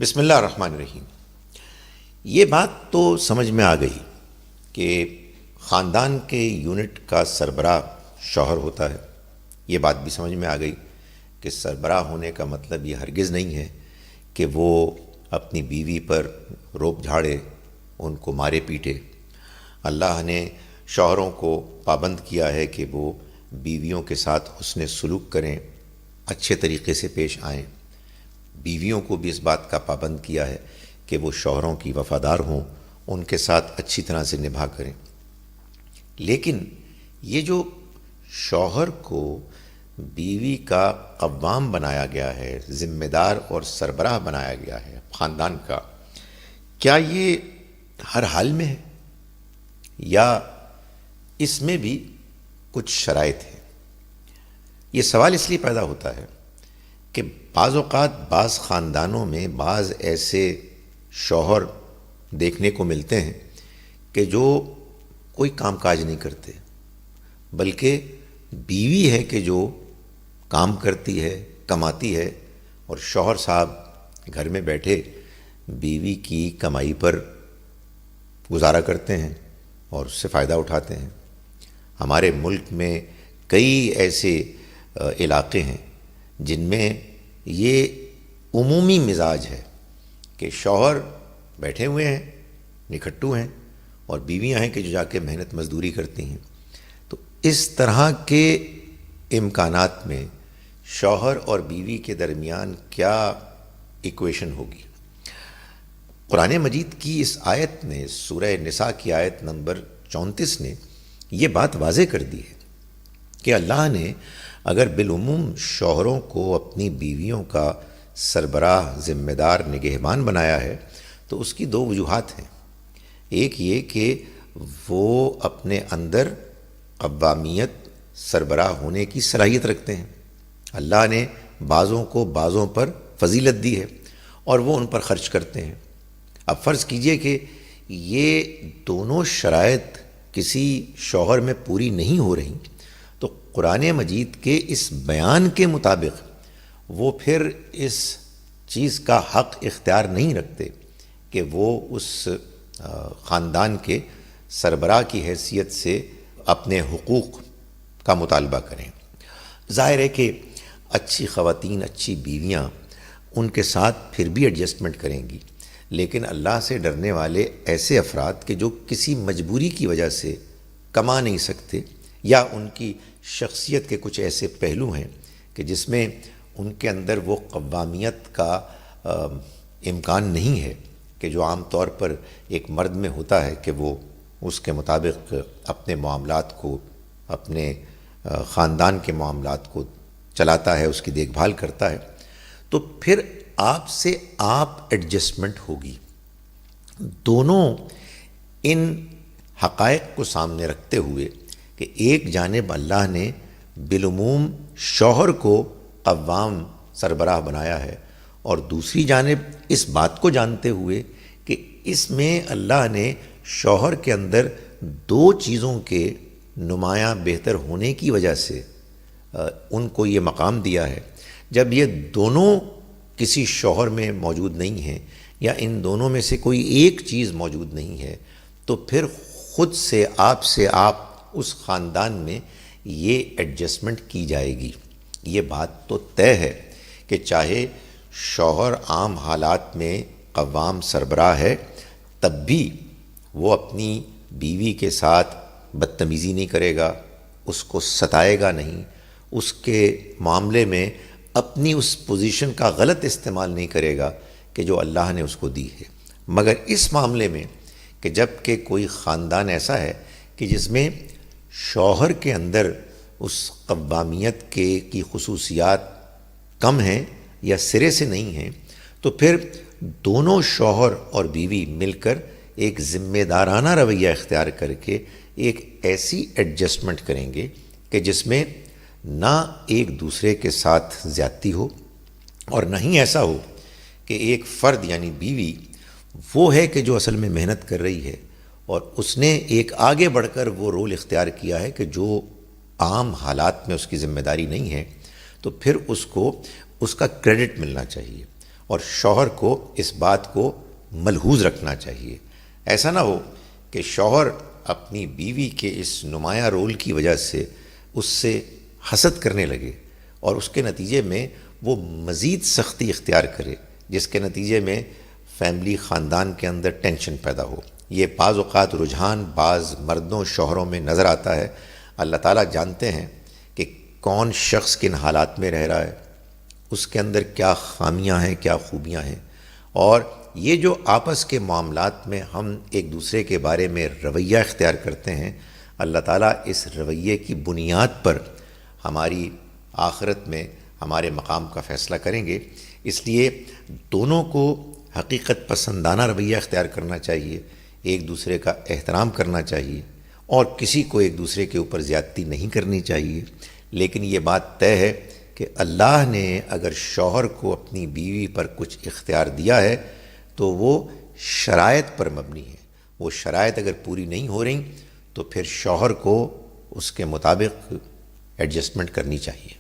بسم اللہ الرحمن الرحیم۔ یہ بات تو سمجھ میں آ گئی کہ خاندان کے یونٹ کا سربراہ شوہر ہوتا ہے۔ یہ بات بھی سمجھ میں آ گئی کہ سربراہ ہونے کا مطلب یہ ہرگز نہیں ہے کہ وہ اپنی بیوی پر روب جھاڑے، ان کو مارے پیٹے۔ اللہ نے شوہروں کو پابند کیا ہے کہ وہ بیویوں کے ساتھ حسن سلوک کریں، اچھے طریقے سے پیش آئیں۔ بیویوں کو بھی اس بات کا پابند کیا ہے کہ وہ شوہروں کی وفادار ہوں، ان کے ساتھ اچھی طرح سے نبھا کریں۔ لیکن یہ جو شوہر کو بیوی کا قوام بنایا گیا ہے، ذمہ دار اور سربراہ بنایا گیا ہے خاندان کا، کیا یہ ہر حال میں ہے یا اس میں بھی کچھ شرائط ہیں؟ یہ سوال اس لیے پیدا ہوتا ہے کہ بعض اوقات بعض خاندانوں میں بعض ایسے شوہر دیکھنے کو ملتے ہیں کہ جو کوئی کام کاج نہیں کرتے، بلکہ بیوی ہے کہ جو کام کرتی ہے، کماتی ہے، اور شوہر صاحب گھر میں بیٹھے بیوی کی کمائی پر گزارا کرتے ہیں اور اس سے فائدہ اٹھاتے ہیں۔ ہمارے ملک میں کئی ایسے علاقے ہیں جن میں یہ عمومی مزاج ہے کہ شوہر بیٹھے ہوئے ہیں، نکھٹو ہیں، اور بیویاں ہیں کہ جو جا کے محنت مزدوری کرتی ہیں۔ تو اس طرح کے امکانات میں شوہر اور بیوی کے درمیان کیا ایکویشن ہوگی؟ قرآن مجید کی اس آیت نے، سورہ نساء کی آیت نمبر 34 نے یہ بات واضح کر دی ہے کہ اللہ نے اگر بالعموم شوہروں کو اپنی بیویوں کا سربراہ، ذمہ دار، نگہبان بنایا ہے تو اس کی دو وجوہات ہیں۔ ایک یہ کہ وہ اپنے اندر قوامیت، سربراہ ہونے کی صلاحیت رکھتے ہیں۔ اللہ نے بعضوں کو بعضوں پر فضیلت دی ہے اور وہ ان پر خرچ کرتے ہیں۔ اب فرض کیجئے کہ یہ دونوں شرائط کسی شوہر میں پوری نہیں ہو رہی، تو قرآن مجید کے اس بیان کے مطابق وہ پھر اس چیز کا حق اختیار نہیں رکھتے کہ وہ اس خاندان کے سربراہ کی حیثیت سے اپنے حقوق کا مطالبہ کریں۔ ظاہر ہے کہ اچھی خواتین، اچھی بیویاں ان کے ساتھ پھر بھی ایڈجسٹمنٹ کریں گی، لیکن اللہ سے ڈرنے والے ایسے افراد کہ جو کسی مجبوری کی وجہ سے کما نہیں سکتے، یا ان کی شخصیت کے کچھ ایسے پہلو ہیں کہ جس میں ان کے اندر وہ قوامیت کا امکان نہیں ہے کہ جو عام طور پر ایک مرد میں ہوتا ہے کہ وہ اس کے مطابق اپنے معاملات کو، اپنے خاندان کے معاملات کو چلاتا ہے، اس کی دیکھ بھال کرتا ہے، تو پھر آپ سے آپ ایڈجسٹمنٹ ہوگی۔ دونوں ان حقائق کو سامنے رکھتے ہوئے کہ ایک جانب اللہ نے بالعموم شوہر کو قوام، سربراہ بنایا ہے، اور دوسری جانب اس بات کو جانتے ہوئے کہ اس میں اللہ نے شوہر کے اندر دو چیزوں کے نمایاں بہتر ہونے کی وجہ سے ان کو یہ مقام دیا ہے۔ جب یہ دونوں کسی شوہر میں موجود نہیں ہیں، یا ان دونوں میں سے کوئی ایک چیز موجود نہیں ہے، تو پھر خود سے آپ اس خاندان میں یہ ایڈجسٹمنٹ کی جائے گی۔ یہ بات تو طے ہے کہ چاہے شوہر عام حالات میں قوام، سربراہ ہے، تب بھی وہ اپنی بیوی کے ساتھ بدتمیزی نہیں کرے گا، اس کو ستائے گا نہیں، اس کے معاملے میں اپنی اس پوزیشن کا غلط استعمال نہیں کرے گا کہ جو اللہ نے اس کو دی ہے۔ مگر اس معاملے میں کہ جب کہ کوئی خاندان ایسا ہے کہ جس میں شوہر کے اندر اس قوامیت کی خصوصیات کم ہیں یا سرے سے نہیں ہیں، تو پھر دونوں شوہر اور بیوی مل کر ایک ذمہ دارانہ رویہ اختیار کر کے ایک ایسی ایڈجسٹمنٹ کریں گے کہ جس میں نہ ایک دوسرے کے ساتھ زیادتی ہو، اور نہ ہی ایسا ہو کہ ایک فرد یعنی بیوی وہ ہے کہ جو اصل میں محنت کر رہی ہے، اور اس نے ایک آگے بڑھ کر وہ رول اختیار کیا ہے کہ جو عام حالات میں اس کی ذمہ داری نہیں ہے، تو پھر اس کو اس کا کریڈٹ ملنا چاہیے۔ اور شوہر کو اس بات کو ملحوظ رکھنا چاہیے۔ ایسا نہ ہو کہ شوہر اپنی بیوی کے اس نمایاں رول کی وجہ سے اس سے حسد کرنے لگے اور اس کے نتیجے میں وہ مزید سختی اختیار کرے، جس کے نتیجے میں فیملی خاندان کے اندر ٹینشن پیدا ہو۔ یہ بعض اوقات رجحان بعض مردوں شوہروں میں نظر آتا ہے۔ اللہ تعالیٰ جانتے ہیں کہ کون شخص کن حالات میں رہ رہا ہے، اس کے اندر کیا خامیاں ہیں، کیا خوبیاں ہیں، اور یہ جو آپس کے معاملات میں ہم ایک دوسرے کے بارے میں رویہ اختیار کرتے ہیں، اللہ تعالیٰ اس رویے کی بنیاد پر ہماری آخرت میں ہمارے مقام کا فیصلہ کریں گے۔ اس لیے دونوں کو حقیقت پسندانہ رویہ اختیار کرنا چاہیے، ایک دوسرے کا احترام کرنا چاہیے، اور کسی کو ایک دوسرے کے اوپر زیادتی نہیں کرنی چاہیے۔ لیکن یہ بات طے ہے کہ اللہ نے اگر شوہر کو اپنی بیوی پر کچھ اختیار دیا ہے تو وہ شرائط پر مبنی ہے۔ وہ شرائط اگر پوری نہیں ہو رہی تو پھر شوہر کو اس کے مطابق ایڈجسٹمنٹ کرنی چاہیے۔